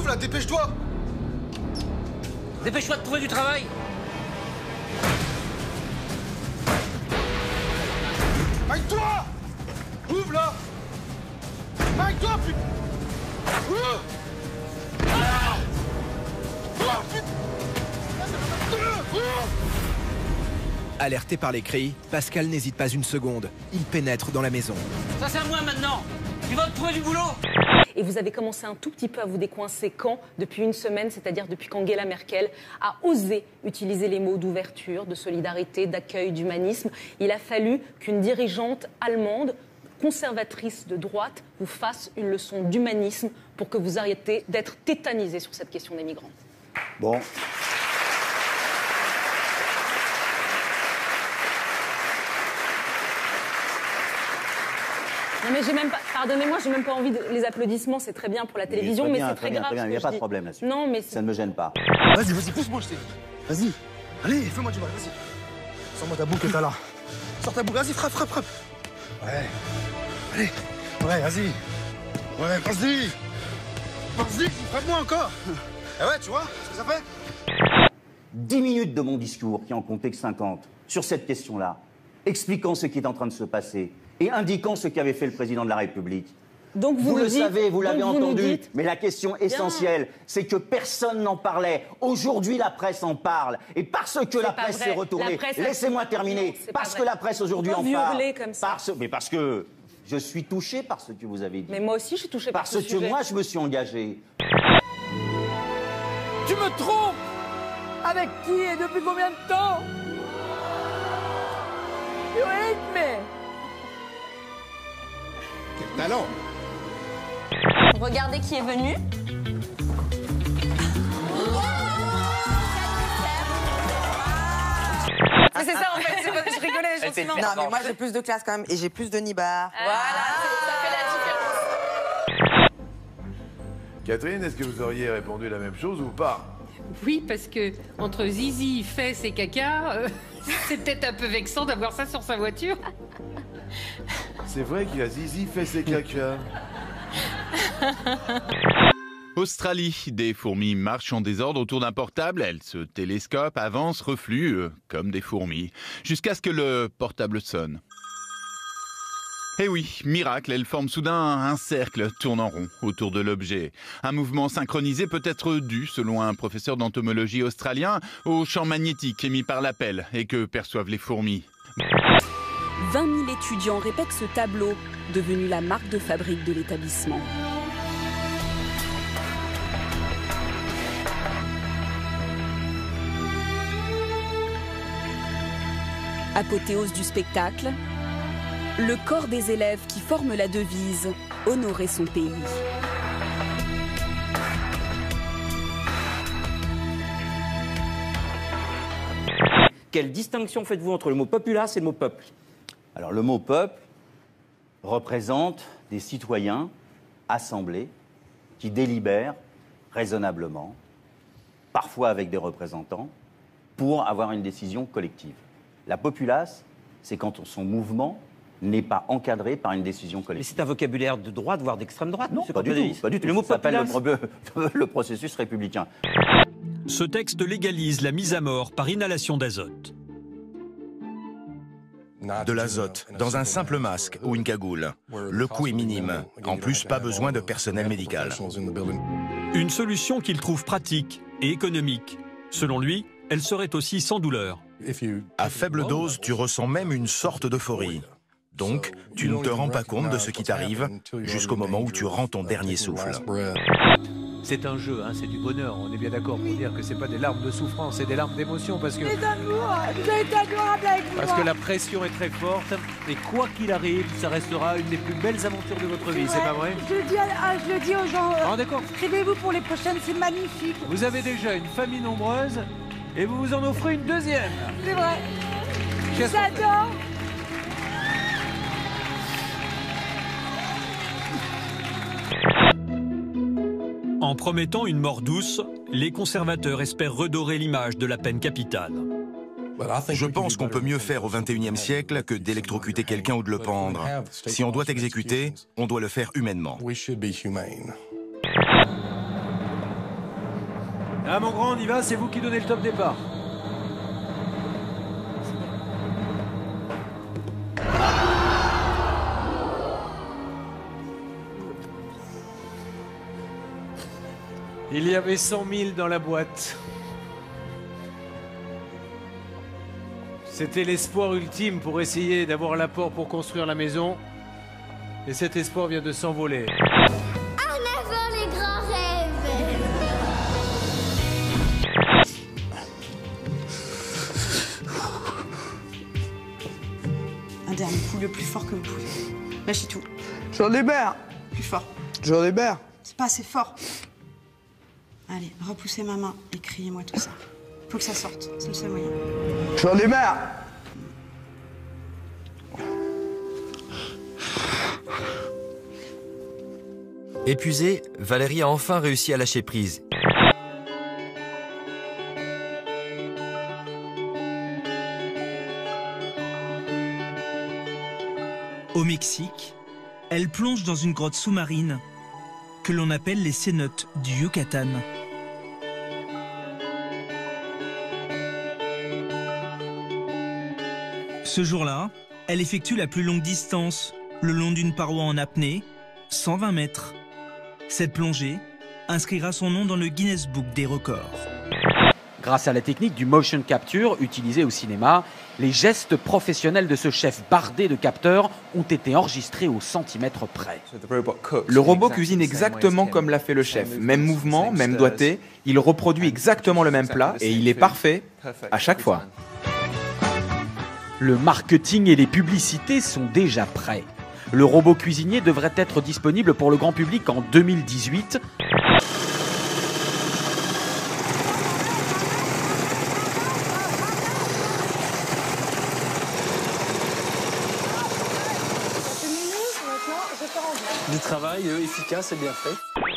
là? Dépêche-toi! Dépêche-toi de trouver du travail! Maille-toi! Ouvre là! Maille-toi, putain! Alerté par les cris, Pascal n'hésite pas une seconde. Il pénètre dans la maison. Ça c'est à moi maintenant! Tu vas trouver du boulot! Et vous avez commencé un tout petit peu à vous décoincer quand? Depuis une semaine, c'est-à-dire depuis qu'Angela Merkel a osé utiliser les mots d'ouverture, de solidarité, d'accueil, d'humanisme. Il a fallu qu'une dirigeante allemande, conservatrice de droite, vous fasse une leçon d'humanisme pour que vous arrêtiez d'être tétanisé sur cette question des migrants. Bon. Non mais j'ai même pas, pardonnez-moi, j'ai même pas envie de... Les applaudissements, c'est très bien pour la télévision, mais c'est très grave. Il n'y a pas de problème là-dessus. Non, mais ça ne me gêne pas. Vas-y, vas-y, pousse-moi, je t'ai dit. Vas-y. Allez, fais-moi du mal, vas-y. Sors-moi ta boucle que t'as là. Sors ta boucle, vas-y, frappe, frappe, frappe. Ouais. Allez. Ouais, vas-y. Ouais, vas-y. Vas-y, frappe-moi encore. Eh ouais, tu vois ce que ça fait? 10 minutes de mon discours, qui en comptait que 50, sur cette question-là, expliquant ce qui est en train de se passer et indiquant ce qu'avait fait le président de la République. Donc vous le dites, savez, vous l'avez entendu, dites... mais la question essentielle, c'est que personne n'en parlait. Aujourd'hui, la presse en parle. Et parce que la presse s'est retournée, laissez-moi terminer, parce que la presse aujourd'hui en parle, parce que je suis touché par ce que vous avez dit. Mais moi aussi, je suis touché par ce sujet. Parce que moi, je me suis engagé. Tu me trompes! Avec qui et depuis combien de temps? You hate me! Quel talent! Regardez qui est venu. C'est ça en fait, je rigolais gentiment. Non mais moi j'ai plus de classe quand même et j'ai plus de nibar. Voilà, ça fait la différence. Catherine, est-ce que vous auriez répondu la même chose ou pas? Oui, parce que entre zizi, fesses et caca, c'est peut-être un peu vexant d'avoir ça sur sa voiture. C'est vrai qu'il a zizi, fesses et caca. Australie, des fourmis marchent en désordre autour d'un portable, elles se télescopent, avancent, refluent, comme des fourmis, jusqu'à ce que le portable sonne. Eh oui, miracle, elles forment soudain un cercle tournant rond autour de l'objet. Un mouvement synchronisé peut être dû, selon un professeur d'entomologie australien, au champ magnétique émis par l'appel et que perçoivent les fourmis. 20 000 étudiants répètent ce tableau, devenu la marque de fabrique de l'établissement. Apothéose du spectacle, le corps des élèves qui forment la devise « Honorer son pays ». Quelle distinction faites-vous entre le mot populace et le mot peuple? Alors le mot peuple représente des citoyens assemblés qui délibèrent raisonnablement, parfois avec des représentants, pour avoir une décision collective. La populace, c'est quand son mouvement n'est pas encadré par une décision collective. Mais c'est un vocabulaire de droite, voire d'extrême droite. Non, pas du tout. Pas du tout. Le mot ça s'appelle populace... le processus républicain. Ce texte légalise la mise à mort par inhalation d'azote. De l'azote, dans un simple masque ou une cagoule. Le coût est minime. En plus, pas besoin de personnel médical. Une solution qu'il trouve pratique et économique. Selon lui, elle serait aussi sans douleur. À faible dose, tu ressens même une sorte d'euphorie. Donc, tu ne te rends pas compte de ce qui t'arrive jusqu'au moment où tu rends ton dernier souffle. C'est un jeu, hein, c'est du bonheur. On est bien d'accord pour dire que c'est pas des larmes de souffrance, c'est des larmes d'émotion parce que... C'est d'amour, vous avez été adorable avec moi. Parce que la pression est très forte et quoi qu'il arrive, ça restera une des plus belles aventures de votre vie, c'est pas vrai? Je le dis aux gens, d'accord. Inscrivez-vous pour les prochaines, c'est magnifique. Vous avez déjà une famille nombreuse et vous vous en offrez une deuxième. C'est vrai. J'adore. En promettant une mort douce, les conservateurs espèrent redorer l'image de la peine capitale. Je pense qu'on peut mieux faire au XXIe siècle que d'électrocuter quelqu'un ou de le pendre. Si on doit exécuter, on doit le faire humainement. Ah mon grand, on y va, c'est vous qui donnez le top départ. Il y avait 100 000 dans la boîte. C'était l'espoir ultime pour essayer d'avoir l'apport pour construire la maison. Et cet espoir vient de s'envoler. En avant les grands rêves. Un dernier coup, le plus fort que vous pouvez. Lâchez tout. J'en ai marre. Plus fort. J'en ai marre. C'est pas assez fort. Allez, repoussez ma main et criez-moi tout ça. Faut que ça sorte, c'est le seul moyen. J'en ai marre. Épuisée, Valérie a enfin réussi à lâcher prise. Au Mexique, elle plonge dans une grotte sous-marine que l'on appelle les cénotes du Yucatan. Ce jour-là, elle effectue la plus longue distance le long d'une paroi en apnée, 120 mètres. Cette plongée inscrira son nom dans le Guinness Book des records. Grâce à la technique du motion capture utilisée au cinéma, les gestes professionnels de ce chef bardé de capteurs ont été enregistrés au centimètre près. Le robot cuisine exactement comme l'a fait le chef. Même mouvement, même doigté, il reproduit exactement le même plat et il est parfait à chaque fois. Le marketing et les publicités sont déjà prêts. Le robot cuisinier devrait être disponible pour le grand public en 2018. Du travail efficace et bien fait.